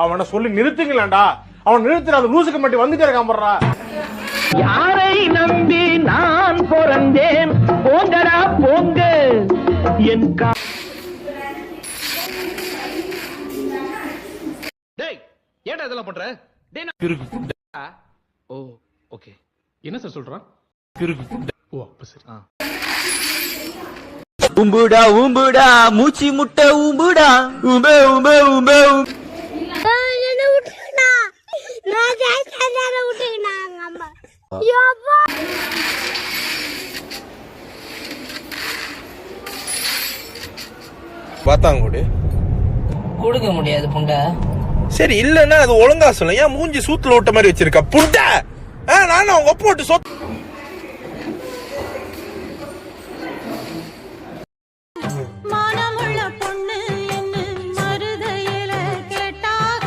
அவனை சொல்லி நிறுத்துங்களேன்டா. அவன் நிறுத்துற அந்த லூசுக்கு மட்டும் வந்துட்டே இருக்கான் போடுறா. யாரை நம்பி நான் பிறந்தேன், போங்கடா போங்க. என் டேய் ஏன்டா இதெல்லாம் பண்ற? டேய் நான் ஓ ஓகே. என்ன சார் சொல்றான்? ஓ அப்ப சரி. உம்புடா உம்புடா மூச்சி முட்டை உம்புடா உம்பே உம்பே உம்பே என்ன விட்டுனா நான் ஜாஸ்தியா விட்டுனா அம்மா யோபா பாத்தாங்க கொடுக்க முடியாது புண்டை. சரி இல்லன்னா அது ஒழுங்கா சொல்ல. ஏன் மூஞ்சி சூத்துல விட்ட மாதிரி வச்சிருக்க புண்டை? நானும் அவங்க ஒப்பு விட்டு சொத்து மனமுள்ள பொண்ணு என்ன மருதையில கேட்டாக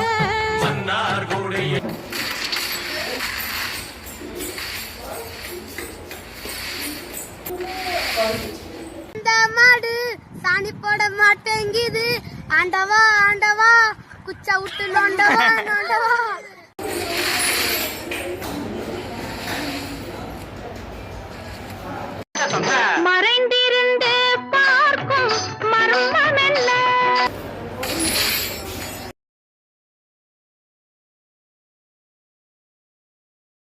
இந்த மாடு சாணி போட மாட்டேங்குது. ஆண்டவா ஆண்டவா குச்சா விட்டு நோண்டவா நோண்டவா